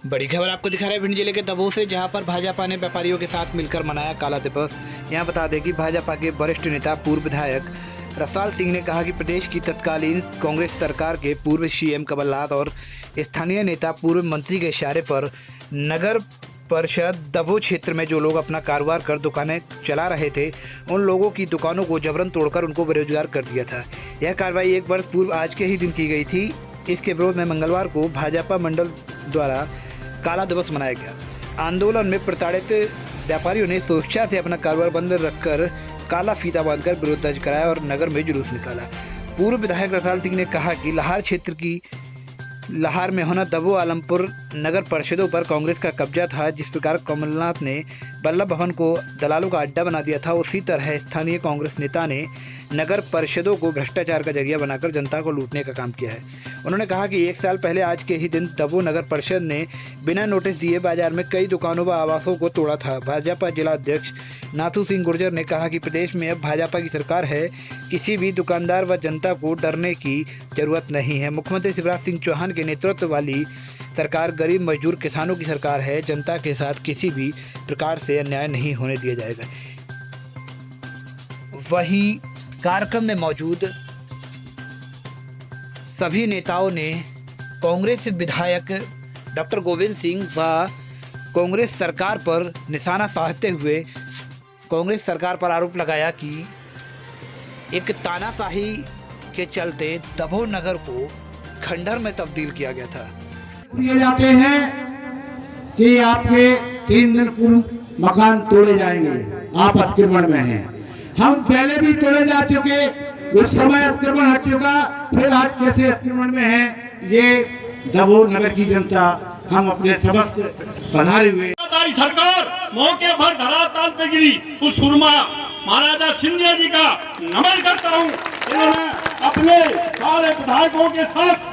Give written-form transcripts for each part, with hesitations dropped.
बड़ी खबर आपको दिखा रहे हैं भिंड जिले के दबों से, जहां पर भाजपा ने व्यापारियों के साथ मिलकर मनाया काला दिवस। यहां बता दें कि भाजपा के वरिष्ठ नेता पूर्व विधायक रसाल सिंह ने कहा कि प्रदेश की तत्कालीन कांग्रेस सरकार के पूर्व सीएम कमलनाथ और स्थानीय नेता पूर्व मंत्री के इशारे पर नगर परिषद दबों क्षेत्र में जो लोग अपना कारोबार कर दुकानें चला रहे थे, उन लोगों की दुकानों को जबरन तोड़कर उनको बेरोजगार कर दिया था। यह कार्रवाई 1 वर्ष पूर्व आज के ही दिन की गई थी। इसके विरोध में मंगलवार को भाजपा मंडल द्वारा काला दिवस मनाया गया। आंदोलन में प्रताड़ित व्यापारियों ने स्वेच्छा से अपना कारोबार बंद रखकर काला फीता बांधकर विरोध दर्ज कराया और नगर में जुलूस निकाला। पूर्व विधायक रसाल सिंह ने कहा कि लाहौर क्षेत्र की लाहौर में होना दबों आलमपुर नगर परिषदों पर कांग्रेस का कब्जा था। जिस प्रकार कमलनाथ ने वल्लभ भवन को दलालों का अड्डा बना दिया था, उसी तरह स्थानीय कांग्रेस नेता ने नगर परिषदों को भ्रष्टाचार का जरिया बनाकर जनता को लूटने का काम किया है। उन्होंने कहा कि 1 साल पहले आज के ही दिन दबों नगर परिषद ने बिना नोटिस दिए बाजार में कई दुकानों व आवासों को तोड़ा था। भाजपा जिला अध्यक्ष नाथू सिंह गुर्जर ने कहा कि प्रदेश में अब भाजपा की सरकार है, किसी भी दुकानदार व जनता को डरने की जरूरत नहीं है। मुख्यमंत्री शिवराज सिंह चौहान के नेतृत्व वाली सरकार गरीब मजदूर किसानों की सरकार है। जनता के साथ किसी भी प्रकार से अन्याय नहीं होने दिया जाएगा। वहीं कार्यक्रम में मौजूद सभी नेताओं ने कांग्रेस विधायक डॉक्टर गोविंद सिंह व कांग्रेस सरकार पर निशाना साधते हुए कांग्रेस सरकार पर आरोप लगाया कि एक तानाशाही के चलते दबों नगर को खंडहर में तब्दील किया गया था। दिए जाते हैं कि आपके 3 दिन पूर्व मकान तोड़े जाएंगे, आप अतिक्रमण में हैं। हम पहले भी तोड़े जा चुके, उस समय अतिक्रमण हट चुका, फिर आज कैसे अतिक्रमण में है, ये दबों नगर की जनता हम अपने समस्त पधारे हुए सरकार मौके भर धरातल पे गिरी। उस सुरमा महाराजा सिंधिया जी का नमन करता हूँ। उन्होंने अपने सारे विधायकों के साथ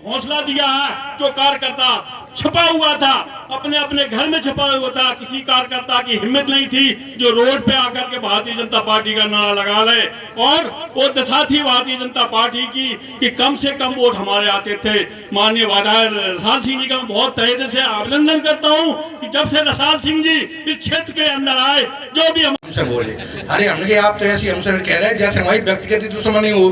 हौसला दिया है। जो कार्यकर्ता छुपा हुआ था, अपने अपने घर में छुपा हुआ था, किसी कार्यकर्ता की हिम्मत नहीं थी जो रोड पे आकर के भारतीय जनता पार्टी का नारा लगा ले। और वो दशा थी भारतीय जनता पार्टी की कि कम से कम वोट हमारे आते थे। माननीय विधायक रसाल सिंह जी का मैं बहुत तहे दिल से अभिनंदन करता हूँ कि जब से रसाल सिंह जी इस क्षेत्र के अंदर आए, जो भी हमसे बोले, अरे हमने आप तो ऐसी हमसे कह रहे हैं जैसे हमारी व्यक्तिगत दुश्मनी हो।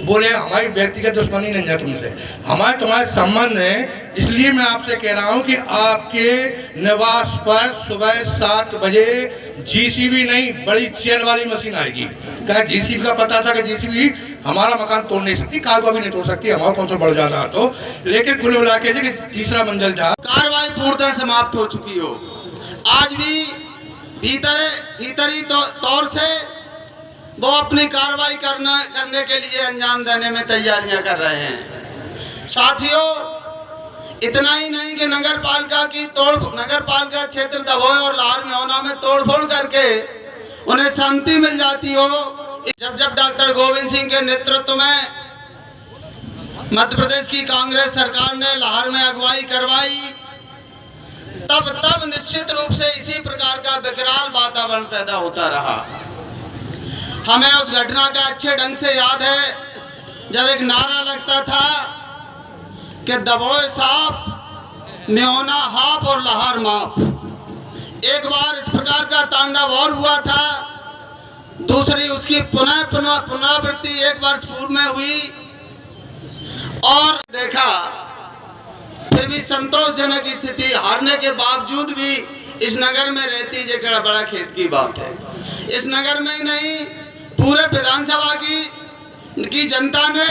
बोले हमारी व्यक्तिगत दुश्मनी नहीं है तुमसे, हमारे तुम्हारे संबंध है। इसलिए मैं आपसे कह रहा हूं कि आपके निवास पर सुबह 7 बजे जीसीबी नहीं, बड़ी चेन वाली मशीन आएगी। क्या जीसीबी का पता था कि जीसीबी हमारा मकान तोड़ नहीं सकती, कार को भी नहीं तोड़ सकती, हमारा कौन सा बढ़ जाता तो। लेकिन कुल मिला के तीसरा मंजिल जहाँ कार्रवाई पूर्णतः समाप्त हो चुकी हो, आज भी भीतरी तौर से वो अपनी कार्रवाई करने के लिए अंजाम देने में तैयारियां कर रहे हैं। साथियों, इतना ही नहीं कि नगर पालिका क्षेत्र दबोई और लाहौर मेहना में तोड़फोड़ करके उन्हें शांति मिल जाती हो। जब डॉक्टर गोविंद सिंह के नेतृत्व में मध्य प्रदेश की कांग्रेस सरकार ने लाहौर में अगुवाई करवाई, तब निश्चित रूप से इसी प्रकार का विकराल वातावरण पैदा होता रहा। हमें उस घटना का अच्छे ढंग से याद है, जब एक नारा लगता था कि दबोई साफ, मेहना हाफ और लाहौर माफ। एक बार इस प्रकार का तांडव और हुआ था, दूसरी उसकी पुनरावृत्ति 1 वर्ष पूर्व में हुई और देखा फिर भी संतोषजनक स्थिति हारने के बावजूद भी इस नगर में रहती जो बड़ा खेत की बात है। इस नगर में ही नहीं, पूरे विधानसभा की जनता ने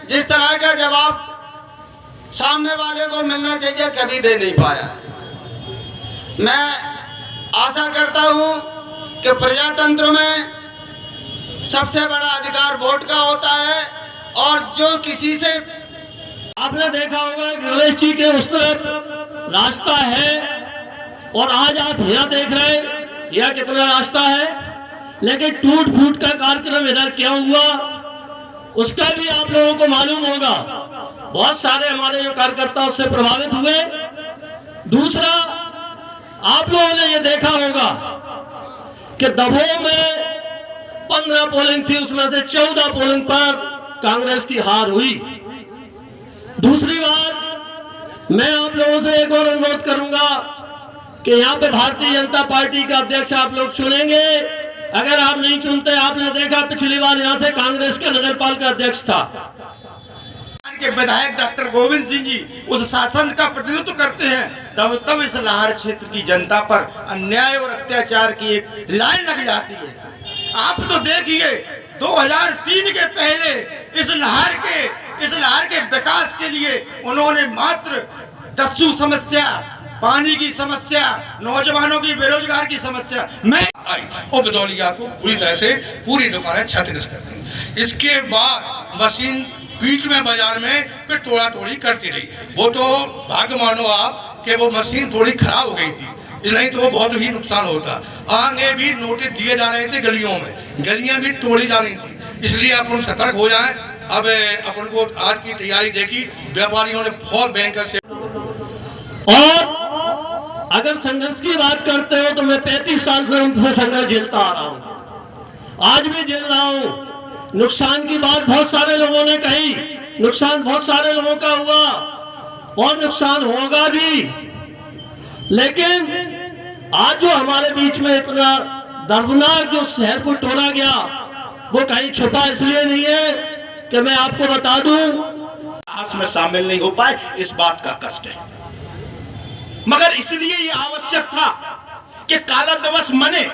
जिस तरह का जवाब सामने वाले को मिलना चाहिए कभी दे नहीं पाया। मैं आशा करता हूं कि प्रजातंत्र में सबसे बड़ा अधिकार वोट का होता है और जो किसी से आपने देखा होगा गणेश जी के उस तरफ रास्ता है और आज आप यहाँ देख रहे हैं यह कितना रास्ता है, लेकिन टूट फूट का कार्यक्रम इधर क्या हुआ उसका भी आप लोगों को मालूम होगा। बहुत सारे हमारे जो कार्यकर्ता उससे प्रभावित हुए। दूसरा, आप लोगों ने ये देखा होगा कि दबों में 15 पोलिंग थी, उसमें से 14 पोलिंग पर कांग्रेस की हार हुई। दूसरी बात, मैं आप लोगों से एक और अनुरोध करूंगा कि यहाँ पे भारतीय जनता पार्टी का अध्यक्ष आप लोग चुनेंगे। अगर आप नहीं चुनते, आपने देखा पिछली बार यहाँ से कांग्रेस के नगरपालिका अध्यक्ष था के विधायक डॉक्टर गोविंद सिंह जी उस शासन का प्रतिनिधित्व करते हैं, तब इस लाहौर क्षेत्र की जनता पर अन्याय और अत्याचार की एक लाइन लग जाती है। आप तो देखिए 2003 के पहले इस लाहौर के विकास के लिए उन्होंने मात्र दस्यु समस्या, पानी की समस्या, नौजवानों की बेरोजगार की समस्या और बदौलिया को पूरी तरह से पूरी दुकानें क्षतिग्रस्त कर दी। इसके बाद मशीन बीच में बाजार में फिर तोड़ा तोड़ी करती रही। वो तो भाग्य मानो आप कि वो मशीन थोड़ी खराब हो गई थी, नहीं तो वो बहुत ही नुकसान होता। आगे भी नोटिस दिए जा रहे थे, गलियों में गलियां भी तोड़ी जा रही थी। इसलिए अपन सतर्क हो जाएं। अब अपन को आज की तैयारी देखी, व्यापारियों ने बहुत भयंकर से। और अगर संघर्ष की बात करते हो तो मैं 35 साल से उनसे संघर्ष झेलता आ रहा हूं, आज भी झेल रहा हूं। नुकसान की बात बहुत सारे लोगों ने कही, नुकसान बहुत सारे लोगों का हुआ और नुकसान होगा भी, लेकिन आज जो हमारे बीच में इतना दर्दनाक जो शहर को तोड़ा गया वो कहीं छुपा इसलिए नहीं है कि मैं आपको बता दूं में शामिल नहीं हो पाए, इस बात का कष्ट है। मगर इसलिए ये आवश्यक था कि काला दिवस मने।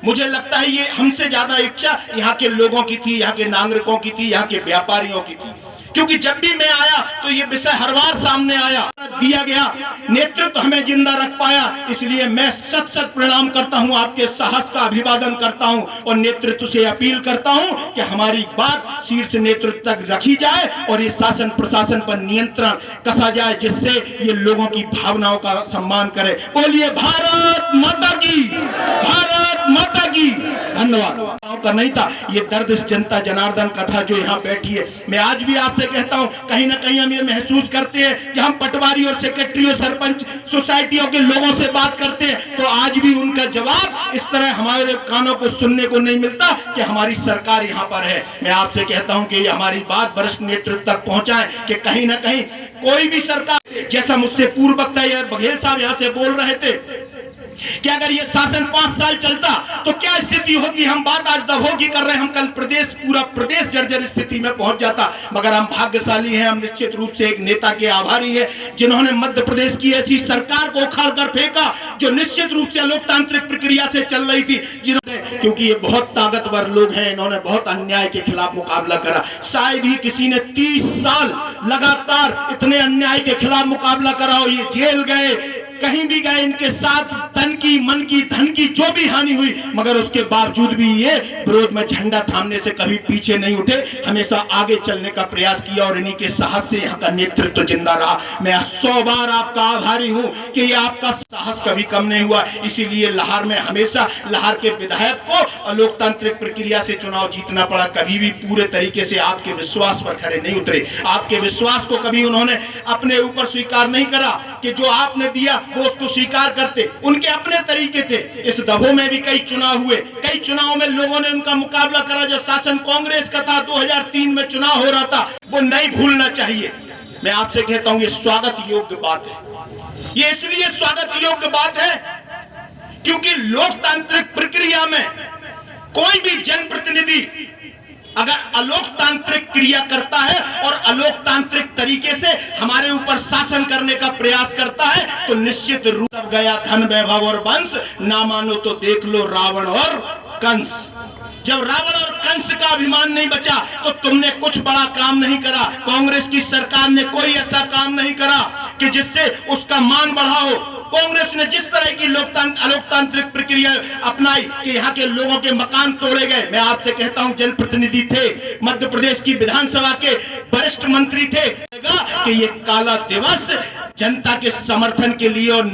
मुझे लगता है ये हमसे ज्यादा इच्छा यहाँ के लोगों की थी, यहाँ के नागरिकों की थी, यहाँ के व्यापारियों की थी, क्योंकि जब भी मैं आया तो ये विषय हर बार सामने आया, दिया गया नेतृत्व हमें जिंदा रख पाया। इसलिए मैं सत सत प्रणाम करता हूं, आपके साहस का अभिवादन करता हूं और नेतृत्व से अपील करता हूं कि हमारी बात शीर्ष नेतृत्व तक रखी जाए और इस शासन प्रशासन पर नियंत्रण कसा जाए, जिससे ये लोगों की भावनाओं का सम्मान करे। बोलिए भारत माता की, भारत माता की। धन्यवाद। का नहीं था, ये दर्द इस जनता जनार्दन का था जो यहाँ बैठी है। मैं आज भी आपसे कहता हूँ, कहीं ना कहीं हम ये महसूस करते हैं कि हम पटवारी और सेक्रेटरी और सरपंच सोसाइटियों के लोगों से बात करते हैं तो आज भी उनका जवाब इस तरह हमारे कानों को सुनने को नहीं मिलता कि हमारी सरकार यहाँ पर है। मैं आपसे कहता हूँ कि ये हमारी बात वरिष्ठ नेतृत्व तक पहुंचाएं कि कहीं ना कहीं कोई भी सरकार, जैसा मुझसे पूर्व वक्ता बघेल साहब यहाँ से बोल रहे थे कि अगर ये शासन 5 साल चलता तो क्या स्थिति होगी। हम बात आज दबों की कर रहे हैं, हम कल पूरा प्रदेश जर्जर स्थिति में पहुंच जाता। मगर हम भाग्यशाली हैं, हम निश्चित रूप से एक नेता के आभारी हैं जिन्होंने मध्य प्रदेश की ऐसी सरकार को उखाड़ कर फेंका जो निश्चित रूप से लोकतांत्रिक प्रक्रिया से चल रही थी, जिन्होंने, क्योंकि ये बहुत ताकतवर लोग हैं, इन्होंने बहुत अन्याय के खिलाफ मुकाबला करा। शायद ही किसी ने 30 साल लगातार इतने अन्याय के खिलाफ मुकाबला करा हो। ये जेल गए, कहीं भी गए, इनके साथ तन की, मन की, धन की जो भी हानि हुई, मगर उसके बावजूद भी ये विरोध में झंडा थामने से कभी पीछे नहीं उठे, हमेशा आगे चलने का प्रयास किया और इन्हीं के साहस से यहाँ का नेतृत्व जिंदा रहा। मैं 100 बार आपका आभारी हूँ कि ये आपका साहस कभी कम नहीं हुआ। इसीलिए लाहौर में हमेशा लाहौर के विधायक को लोकतांत्रिक प्रक्रिया से चुनाव जीतना पड़ा। कभी भी पूरे तरीके से आपके विश्वास पर खड़े नहीं उतरे, आपके विश्वास को कभी उन्होंने अपने ऊपर स्वीकार नहीं करा कि जो आपने दिया वो उसको स्वीकार करते। उनके अपने तरीके थे। इस दफे में भी कई चुनाव हुए, कई चुनाव में लोगों ने उनका मुकाबला करा। जब शासन कांग्रेस का था, 2003 में चुनाव हो रहा था, वो नहीं भूलना चाहिए। मैं आपसे कहता हूं ये स्वागत योग्य बात है। ये इसलिए स्वागत योग्य बात है क्योंकि लोकतांत्रिक प्रक्रिया में कोई भी जनप्रतिनिधि अगर अलोकतांत्रिक क्रिया करता है और अलोकतांत्रिक तरीके से हमारे ऊपर शासन करने का प्रयास करता है तो निश्चित रूप से गया धन वैभव और वंश, ना मानो तो देख लो रावण और कंस। जब रावण और कंस का अभिमान नहीं बचा तो तुमने कुछ बड़ा काम नहीं करा। कांग्रेस की सरकार ने कोई ऐसा काम नहीं करा कि जिससे उसका मान बढ़ा हो। कांग्रेस ने जिस तरह की अलोकतांत्रिक प्रक्रिया अपनाई कि यहाँ के लोगों के मकान तोड़े गए। मैं आपसे कहता हूँ जनप्रतिनिधि थे, मध्य प्रदेश की विधानसभा के वरिष्ठ मंत्री थे कि ये काला दिवस जनता के समर्थन के लिए और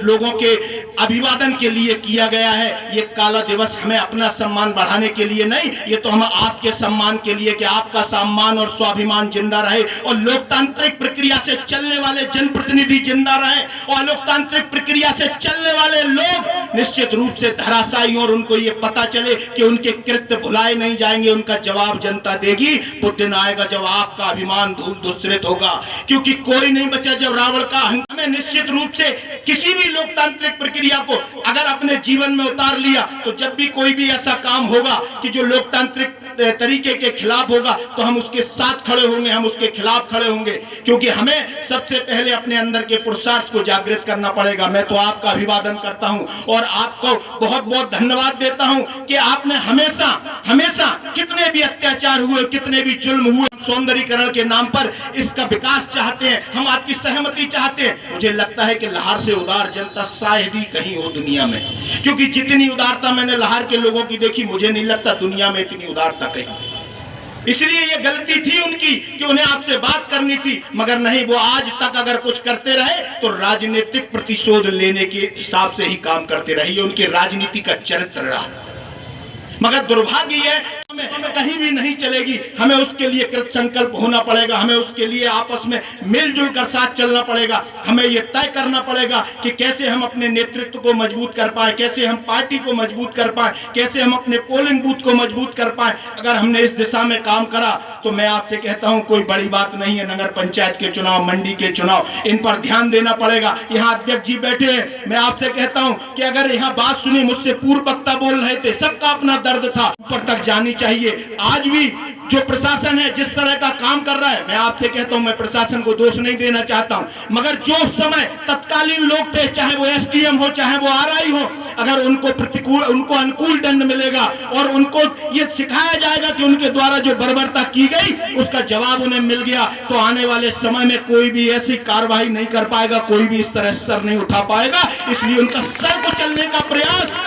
लोगों के अभिवादन के लिए किया गया है। ये काला दिवस हमें अपना सम्मान बढ़ाने के लिए नहीं, ये तो हम आपके सम्मान के लिए कि आपका सम्मान और स्वाभिमान जिंदा रहे और लोकतांत्रिक प्रक्रिया से चलने वाले जनप्रतिनिधि जिंदा रहे और लोकतांत्रिक प्रक्रिया से चलने वाले लोग निश्चित रूप से धराशायी और उनको ये पता चले कि उनके कृत्य भुलाए नहीं जाएंगे, उनका जवाब जनता देगी। वो दिन आएगा जब आपका अभिमान धूल धूसरित होगा, क्योंकि कोई नहीं बचा जब रावण का अहंकार। में निश्चित रूप से किसी भी लोकतांत्रिक प्रक्रिया को अगर अपने जीवन में उतार लिया तो जब भी कोई भी ऐसा काम होगा कि जो लोकतांत्रिक तरीके के खिलाफ होगा तो हम उसके साथ खड़े होंगे, हम उसके खिलाफ खड़े होंगे, क्योंकि हमें सबसे पहले अपने अंदर के पुरुषार्थ को जागृत करना पड़ेगा। मैं तो आपका अभिवादन करता हूं और आपको बहुत बहुत धन्यवाद देता हूं कि आपने हमेशा हमेशा कितने भी अत्याचार हुए, कितने भी जुल्म हुए, सौंदर्यीकरण के नाम पर इसका विकास चाहते हैं, हम आपकी सहमति चाहते हैं। मुझे लगता है कि लाहौर से उदार जनता शायद ही कहीं हो दुनिया में, क्योंकि जितनी उदारता मैंने लाहौर के लोगों की देखी, मुझे नहीं लगता दुनिया में इतनी उदारता कहीं। इसलिए ये गलती थी उनकी कि उन्हें आपसे बात करनी थी, मगर नहीं, वो आज तक अगर कुछ करते रहे तो राजनीतिक प्रतिशोध लेने के हिसाब से ही काम करते रहे। ये उनके राजनीति का चरित्र रहा, मगर दुर्भाग्य है हमें कहीं भी नहीं चलेगी। हमें उसके लिए कृत संकल्प होना पड़ेगा, हमें उसके लिए आपस में मिलजुल कर साथ चलना पड़ेगा। हमें यह तय करना पड़ेगा कि कैसे हम अपने नेतृत्व को मजबूत कर पाए, कैसे हम पार्टी को मजबूत कर पाए, कैसे हम अपने पोलिंग बूथ को मजबूत कर पाए। अगर हमने इस दिशा में काम करा तो मैं आपसे कहता हूं कोई बड़ी बात नहीं है। नगर पंचायत के चुनाव, मंडी के चुनाव, इन पर ध्यान देना पड़ेगा। यहाँ अध्यक्ष जी बैठे हैं, मैं आपसे कहता हूं कि अगर यहाँ बात सुनी, मुझसे पूर्व वक्ता बोल रहे थे, सबका अपना दर्द था, ऊपर तक जानी चाहिए। आज भी जो प्रशासन है जिस तरह का काम कर रहा है, मैं आपसे कहता हूं, मैं प्रशासन को दोष नहीं देना चाहता हूं, मगर जो समय तत्कालीन लोग थे, चाहे वो एसडीएम हो, चाहे वो आरआई हो, अगर उनको प्रतिकूल, उनको अनुकूल दंड मिलेगा और उनको ये सिखाया जाएगा कि उनके द्वारा जो बर्बरता की गई उसका जवाब उन्हें मिल गया, तो आने वाले समय में कोई भी ऐसी कार्रवाई नहीं कर पाएगा, कोई भी इस तरह सर नहीं उठा पाएगा। इसलिए उनका सर को चलने का प्रयास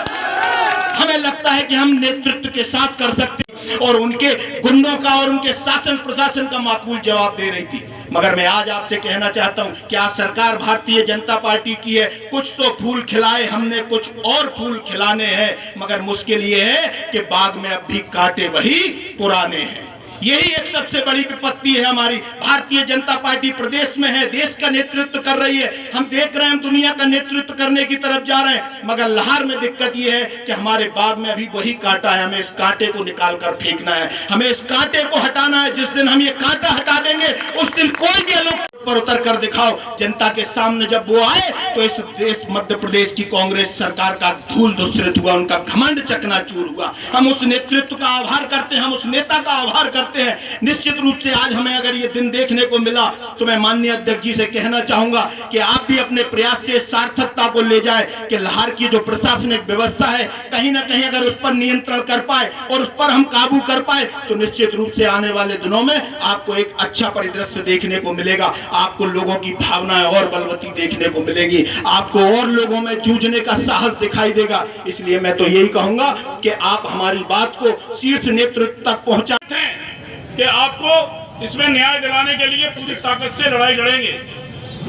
हमें लगता है कि हम नेतृत्व के साथ कर सकते हैं, और उनके गुंडों का और उनके शासन प्रशासन का माकूल जवाब दे रही थी। मगर मैं आज आपसे कहना चाहता हूं कि आज सरकार भारतीय जनता पार्टी की है। कुछ तो फूल खिलाए हमने, कुछ और फूल खिलाने हैं, मगर मुश्किल ये है कि बाग में अब भी कांटे वही पुराने हैं। यही एक सबसे बड़ी विपत्ति है हमारी। भारतीय जनता पार्टी प्रदेश में है, देश का नेतृत्व कर रही है, हम देख रहे हैं हम दुनिया का नेतृत्व करने की तरफ जा रहे हैं, मगर लाहौर में दिक्कत यह है कि हमारे बाग में अभी वही कांटा है। हमें इस कांटे को निकाल कर फेंकना है, हमें इस कांटे को हटाना है। जिस दिन हम ये कांटा हटा देंगे उस दिन कोई भी लोग पर उतर कर दिखाओ जनता के सामने। जब वो आए तो इस देश मध्य प्रदेश की कांग्रेस सरकार का धूल धूसरित हुआ, उनका घमंड चकनाचूर हुआ। हम उस नेतृत्व का आभार करते हैं, हम उस नेता का आभार करते हैं। निश्चित रूप से आज हमें अगर ये दिन देखने को मिला तो मैं माननीय अध्यक्ष जी से कहना चाहूंगा कि आप भी अपने प्रयास से सार्थकता को ले जाए कि लाहौर की जो प्रशासनिक व्यवस्था है कहीं ना कहीं अगर उस पर नियंत्रण कर पाए और उस पर हम काबू कर पाए तो निश्चित रूप से आने वाले दिनों में आपको एक अच्छा परिदृश्य देखने को मिलेगा। आपको लोगों की भावनाएं और बलवती देखने को मिलेगी, आपको और लोगों में जूझने का साहस दिखाई देगा। इसलिए मैं तो यही कहूंगा कि आप हमारी बात को शीर्ष नेतृत्व तक पहुंचाते हैं कि आपको इसमें न्याय दिलाने के लिए पूरी ताकत से लड़ाई लड़ेंगे।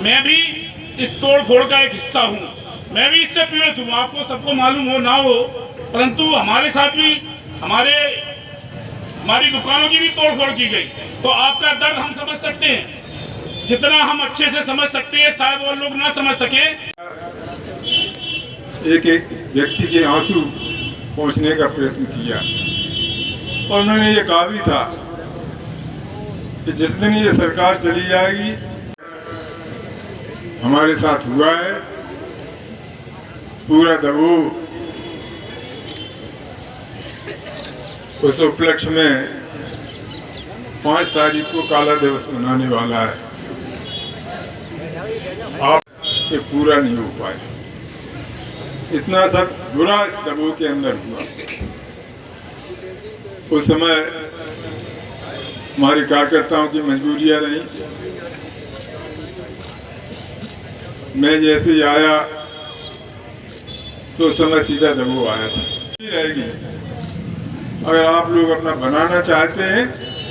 मैं भी इस तोड़ फोड़ का एक हिस्सा हूँ, मैं भी इससे पीड़ित हूँ, आपको सबको मालूम हो ना हो, परंतु हमारे साथ भी हमारी दुकानों की भी तोड़ फोड़ की गई। तो आपका दर्द हम समझ सकते हैं, जितना हम अच्छे से समझ सकते हैं शायद वो लोग ना समझ सके। एक एक व्यक्ति के आंसू पहुंचने का प्रयत्न किया और उन्होंने ये कहा भी था कि जिस दिन ये सरकार चली जाएगी, हमारे साथ हुआ है पूरा दबाव। उस उपलक्ष्य में 5 तारीख को काला दिवस मनाने वाला है, आप ये पूरा नहीं हो पाए। इतना सब बुरा इस दबाव के अंदर हुआ। उस समय हमारे कार्यकर्ताओं की मजबूरियां रही। मैं जैसे ही आया तो उस समय सीधा दबाव आया था। रहेगी, अगर आप लोग अपना बनाना चाहते हैं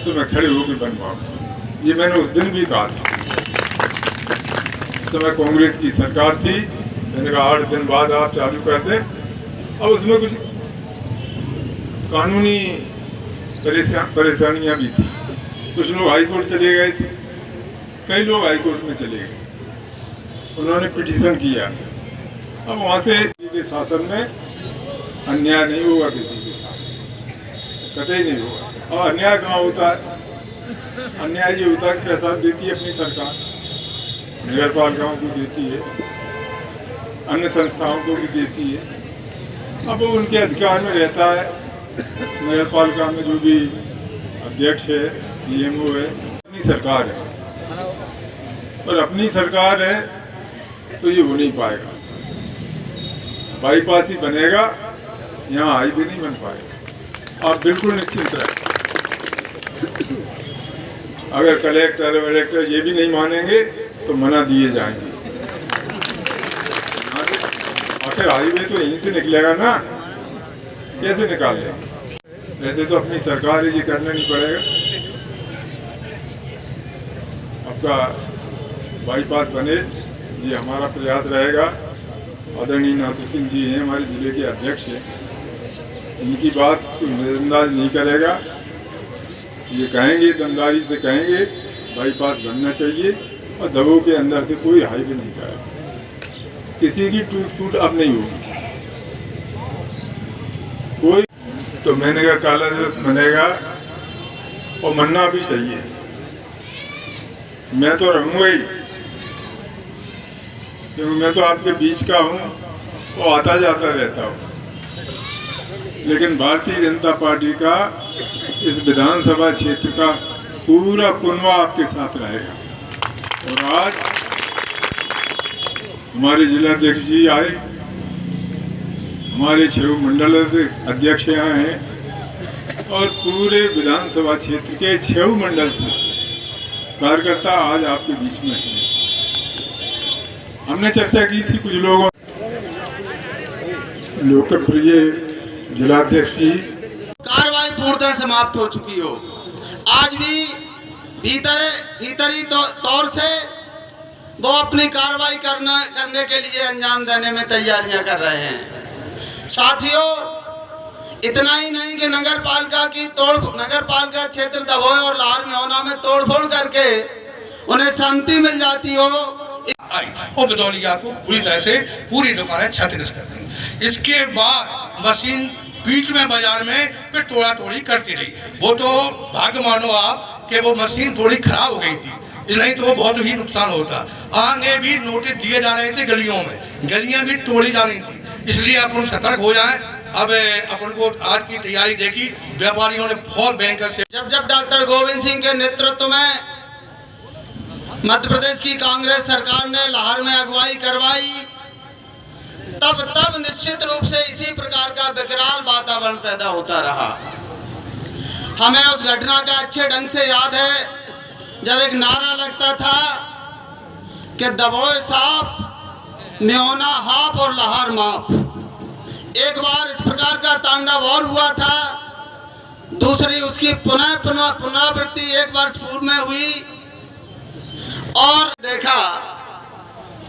तो मैं खड़े होकर बनवाऊंगा। ये मैंने उस दिन भी कहा था। उस समय कांग्रेस की सरकार थी, मैंने कहा 8 दिन बाद आप चालू कर दें। अब उसमें कुछ कानूनी परेशानियां भी थी। कुछ लोग हाई कोर्ट चले गए थे, कई लोग हाई कोर्ट में चले गए, उन्होंने पिटीशन किया। अब वहाँ से के शासन में अन्याय नहीं होगा किसी के साथ, कतई नहीं होगा। और अन्याय कहाँ होता है? अन्याय ये होता है कि पैसा देती है अपनी सरकार, नगर पालिकाओं को देती है, अन्य संस्थाओं को भी देती है। अब वो उनके अधिकार में रहता है। नगर पालिका में जो भी अध्यक्ष है, CMO है, अपनी सरकार है, और अपनी सरकार है तो ये हो नहीं पाएगा। बाईपास ही बनेगा, यहाँ हाईवे नहीं बन पाएगा। आप बिल्कुल निश्चिंत रहे। अगर कलेक्टर वलेक्टर ये भी नहीं मानेंगे तो मना दिए जाएंगे। आखिर हाईवे तो यहीं से निकलेगा ना, कैसे निकाल लेंगे? वैसे तो अपनी सरकार है, ये करना नहीं पड़ेगा। आपका बाईपास बने, ये हमारा प्रयास रहेगा। आदरणीय नाथू सिंह जी हैं, हमारे जिले के अध्यक्ष हैं, इनकी बात कोई नजरअंदाज नहीं करेगा। ये कहेंगे, दमदारी से कहेंगे बाईपास बनना चाहिए, और दबों के अंदर से कोई हाईवे नहीं जाएगा। किसी की टूट फूट अब नहीं होगी कोई। तो मैंने कहा काला दिवस मनेगा, और मनना भी चाहिए। मैं तो रहूँगा ही, क्योंकि मैं तो आपके बीच का हूँ और आता जाता रहता हूँ। लेकिन भारतीय जनता पार्टी का इस विधानसभा क्षेत्र का पूरा कुनबा आपके साथ रहेगा। और आज हमारे जिलाध्यक्ष जी आए, हमारे 6 मंडल अध्यक्ष यहाँ हैं, और पूरे विधानसभा क्षेत्र के 6 मंडल से कार्यकर्ता आज आपके बीच में हैं। हमने चर्चा की थी कुछ लोगों, लोकप्रिय जिलाध्यक्ष जी। कार्रवाई पूर्णतः समाप्त हो चुकी हो। आज भी भीतरी तौर से वो अपनी कार्रवाई करने के लिए अंजाम देने में तैयारियां कर रहे हैं। साथियों, इतना ही नहीं कि नगर पालिका क्षेत्र दभोई और लाहौर मेहना में तोड़फोड़ करके उन्हें शांति मिल जाती हो, और बदौलिया को पूरी तरह से पूरी दुकानें क्षतिग्रस्त कर दी। इसके बाद मशीन बीच में बाजार में फिर तोड़ा तोड़ी करती रही। वो तो भाग्य मानो आप कि वो मशीन थोड़ी खराब हो गई थी, नहीं तो बहुत ही नुकसान होता। आगे भी नोटिस दिए जा रहे थे, गलियों में गलियां भी तोड़ी जा रही थी। इसलिए अपन सतर्क हो जाएं। अब अपन को आज की तैयारी देखी, व्यापारियों ने बहुत भयंकर से। जब डॉक्टर गोविंद सिंह के नेतृत्व में मध्य प्रदेश की कांग्रेस सरकार ने लाहौर में अगुवाई करवाई, तब निश्चित रूप से इसी प्रकार का विकराल वातावरण पैदा होता रहा। हमें उस घटना का अच्छे ढंग से याद है, जब एक नारा लगता था कि दबोई साफ, मेहना हाफ और लाहौर माफ। एक बार इस प्रकार का तांडव और हुआ था, दूसरी उसकी पुनरावृत्ति एक वर्ष पूर्व में हुई, और देखा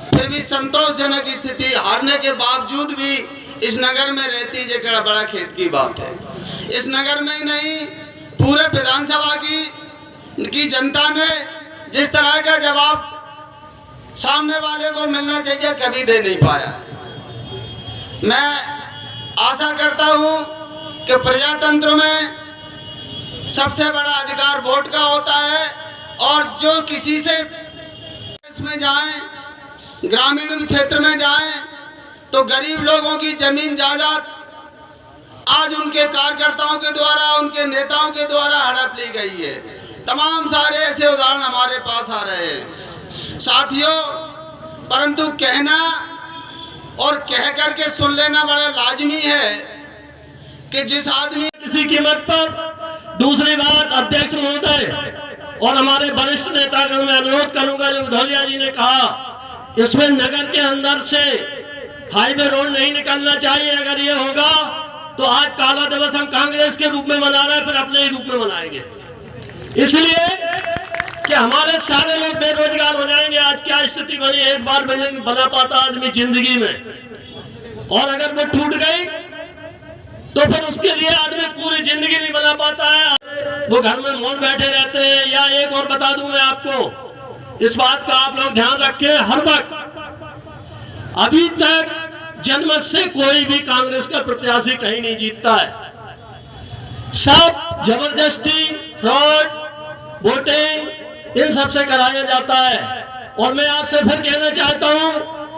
फिर भी संतोषजनक स्थिति हारने के बावजूद भी इस नगर में रहती जो बड़ा खेत की बात है। इस नगर में ही नहीं, पूरे विधानसभा की जनता ने जिस तरह का जवाब सामने वाले को मिलना चाहिए कभी दे नहीं पाया। मैं आशा करता हूं कि प्रजातंत्र में सबसे बड़ा अधिकार वोट का होता है, और जो किसी से इसमें जाएं, ग्रामीण क्षेत्र में जाएं, तो गरीब लोगों की जमीन जायदाद आज उनके कार्यकर्ताओं के द्वारा, उनके नेताओं के द्वारा हड़प ली गई है। तमाम सारे ऐसे उदाहरण हमारे पास आ रहे हैं साथियों। परंतु कहना और कह करके सुन लेना बड़ा लाजमी है कि जिस आदमी किसी कीमत पर। दूसरी बात, अध्यक्ष महोदय और हमारे वरिष्ठ नेतागण में अनुरोध करूंगा, जो भदौलिया जी ने कहा, इसमें नगर के अंदर से हाईवे रोड नहीं निकलना चाहिए। अगर ये होगा तो आज काला दिवस हम कांग्रेस के रूप में मना रहे हैं, फिर अपने ही रूप में मनाएंगे, इसलिए कि हमारे सारे लोग बेरोजगार हो जाएंगे। आज क्या स्थिति बनी, एक बार बिल्डिंग बना पाता आदमी जिंदगी में, और अगर वो टूट गई तो फिर उसके लिए आदमी पूरी जिंदगी नहीं बना पाता है, वो घर में मौन बैठे रहते हैं। या एक और बता दूं मैं आपको, इस बात का आप लोग ध्यान रखें, हर वक्त अभी तक जनमत से कोई भी कांग्रेस का प्रत्याशी कहीं नहीं जीतता है। सब जबरदस्ती, फ्रॉड, वोटिंग इन सब से कराया जाता है। और मैं आपसे फिर कहना चाहता हूं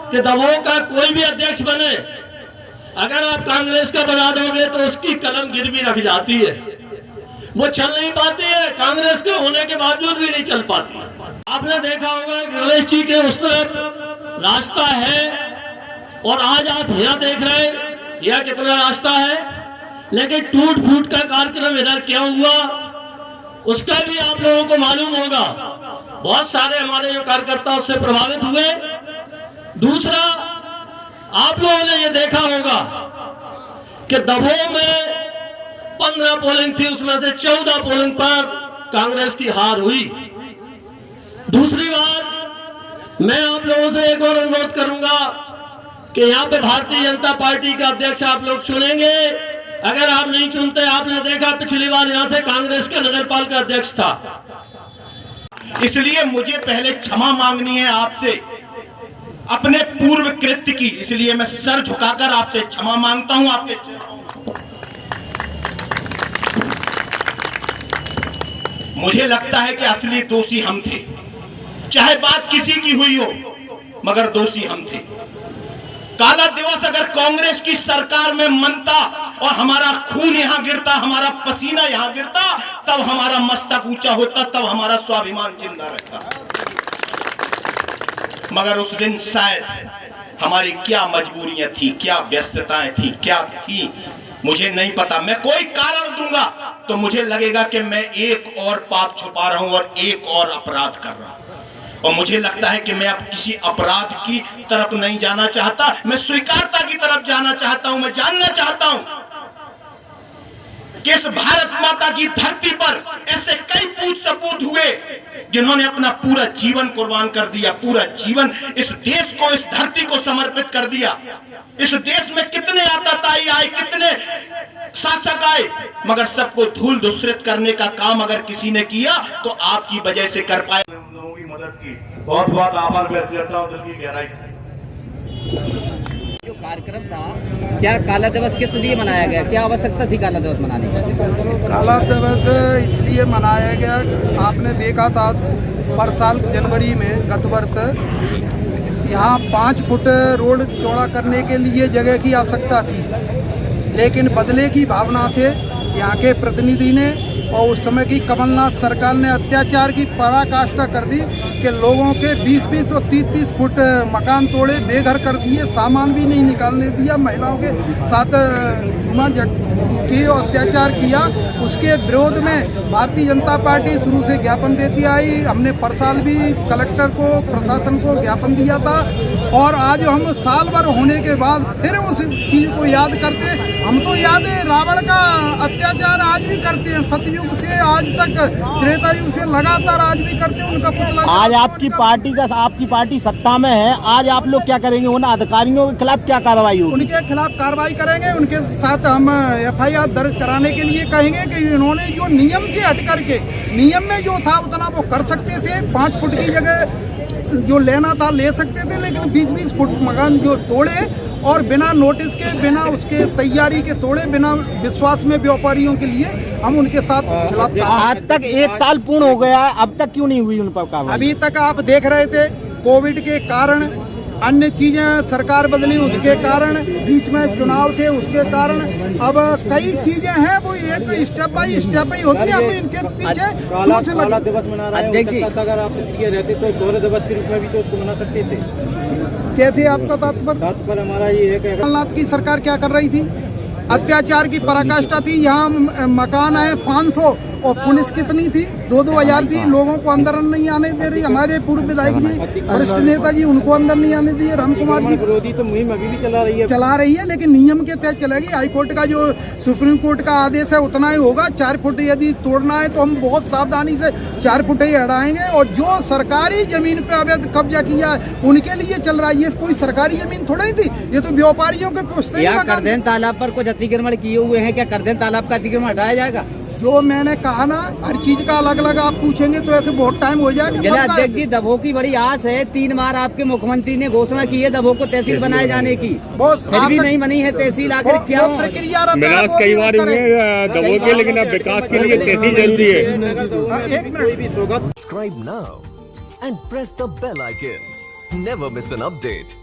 कि दमोह का कोई भी अध्यक्ष बने, अगर आप कांग्रेस का बना दोगे तो उसकी कलम गिरवी रख जाती है, वो चल नहीं पाती है, कांग्रेस के होने के बावजूद भी नहीं चल पाती। आपने देखा होगा गणेश जी के उस तरफ रास्ता है और आज आप यहाँ देख रहे हैं यह कितना रास्ता है, लेकिन टूट फूट का कार्यक्रम इधर क्या हुआ उसका भी आप लोगों को मालूम होगा। बहुत सारे हमारे जो कार्यकर्ता उससे प्रभावित हुए। दूसरा, आप लोगों ने ये देखा होगा कि दमोह में 15 पोलिंग थी, उसमें से 14 पोलिंग पर कांग्रेस की हार हुई। दूसरी बात, मैं आप लोगों से एक और अनुरोध करूंगा कि यहाँ पे भारतीय जनता पार्टी का अध्यक्ष आप लोग चुनेंगे। अगर आप नहीं चुनते, आपने देखा पिछली बार यहाँ से कांग्रेस का नगरपालिका अध्यक्ष था। इसलिए मुझे पहले क्षमा मांगनी है आपसे अपने पूर्व कृत्य की, इसलिए मैं सर झुकाकर आपसे क्षमा मांगता हूं। आपके मुझे लगता है कि असली दोषी हम थे, चाहे बात किसी की हुई हो, मगर दोषी हम थे। काला दिवस अगर कांग्रेस की सरकार में मनता और हमारा खून यहां गिरता, हमारा पसीना यहां गिरता, तब हमारा मस्तक ऊंचा होता, तब हमारा स्वाभिमान जिंदा रहता। मगर उस दिन शायद हमारी क्या मजबूरियां थी, क्या व्यस्तताएं थी, क्या थी, मुझे नहीं पता। मैं कोई कारण दूंगा तो मुझे लगेगा कि मैं एक और पाप छुपा रहा हूं और एक और अपराध कर रहा हूं। और मुझे लगता है कि मैं अब किसी अपराध की तरफ नहीं जाना चाहता, मैं स्वीकारता की तरफ जाना चाहता हूं। मैं जानना चाहता हूं कि इस भारत माता की धरती पर ऐसे कई पूत सपूत हुए जिन्होंने अपना पूरा जीवन कुर्बान कर दिया, पूरा जीवन इस देश को, इस धरती को समर्पित कर दिया। इस देश में कितने आतताई आए, कितने शासक आए, मगर सबको धूल धूसरित करने का काम अगर किसी ने किया तो आपकी वजह से कर पाए। लोगों की मदद की, बहुत बहुत आभार व्यक्त करता हूं दिल की गहराई से। जो कार्यक्रम था, क्या काला दिवस किस लिए मनाया गया, क्या आवश्यकता थी काला दिवस मनाने की? काला दिवस इसलिए मनाया गया, आपने देखा था पर साल जनवरी में गत वर्ष यहाँ 5 फुट रोड चौड़ा करने के लिए जगह की आवश्यकता थी, लेकिन बदले की भावना से यहाँ के प्रतिनिधि ने और उस समय की कमलनाथ सरकार ने अत्याचार की पराकाष्ठा कर दी कि लोगों के 20-20 और 30-30 फुट मकान तोड़े, बेघर कर दिए, सामान भी नहीं निकालने दिया, महिलाओं के साथ की अत्याचार किया। उसके विरोध में भारतीय जनता पार्टी शुरू से ज्ञापन देती आई। हमने पर साल भी कलेक्टर को, प्रशासन को ज्ञापन दिया था और आज हम साल भर होने के बाद फिर उस चीज़ को याद करते। हम तो याद है रावण का अत्याचार आज भी करते हैं, सतयुग से आज तक, त्रेता युग से लगातार आज भी करते हैं। उनका पुतला आज आपकी पार्टी सत्ता में है, आज आप लोग क्या करेंगे? उन अधिकारियों के खिलाफ क्या कार्रवाई होगी? उनके खिलाफ कार्रवाई करेंगे, उनके साथ हम FIR दर्ज कराने के लिए कहेंगे कि इन्होंने जो नियम से हट करके, नियम में जो था उतना वो कर सकते थे, 5 फुट की जगह जो लेना था ले सकते थे, लेकिन 20-20 फुट मकान जो तोड़े और बिना नोटिस के, बिना उसके तैयारी के तोड़े, बिना विश्वास में व्यापारियों के लिए हम उनके साथ खिलाफ। आज तक 1 साल पूर्ण हो गया है, अब तक क्यों नहीं हुई उन पर कार्रवाई? अभी तक आप देख रहे थे कोविड के कारण, अन्य चीजें सरकार बदली उसके कारण, बीच में चुनाव थे उसके कारण, अब कई चीजें हैं वो एक स्टेप बाई स्टेप ही होती है। अब इनके पीछे सोच काला दिवस मना रहे हैं, अगर आप सक्रिय रहते तो शौर्य दिवस के रूप में भी तो उसको मना सकते थे। कैसे आपका तात्पर्य? हमारा ये है कि कमलनाथ की सरकार क्या कर रही थी? अत्याचार की पराकाष्ठा थी। यहाँ मकान है 500 और पुलिस कितनी थी? 2-2 हज़ार थी। लोगों को अंदर नहीं आने दे रही। हमारे पूर्व विधायक जी, वरिष्ठ नेता जी, उनको अंदर नहीं आने दिए। राम कुमार जी विरोधी तो मुहिम अभी भी चला रही है, लेकिन नियम के तहत चलेगी। हाईकोर्ट का जो सुप्रीम कोर्ट का आदेश है उतना ही होगा। 4 फुट यदि तोड़ना है तो हम बहुत सावधानी से 4 फुट ही हटाएंगे। और जो सरकारी जमीन पे अवैध कब्जा किया है उनके लिए चल रहा है। ये कोई सरकारी जमीन थोड़ा ही थी, ये तो व्यापारियों के पुश्तैनी करदेन तालाब पर कुछ अतिक्रमण किए हुए हैं, क्या करदेन तालाब का अतिक्रमण हटाया जाएगा? जो मैंने कहा ना, हर चीज का अलग अलग आप पूछेंगे तो ऐसे बहुत टाइम हो जाएगा। जिला सबका अध्यक्ष जी, दमोह की बड़ी आस है, 3 बार आपके मुख्यमंत्री ने घोषणा की है दमोह को तहसील बनाए जाने की, बॉस, फिर भी नहीं बनी है तहसील। आखिर क्या हो? प्रक्रिया विनाश कई बार हुए दमोह के, लेकिन अब विकास के लिए तहसील जरूरी है। एक minute. Subscribe now and press the bell icon. Never miss an update.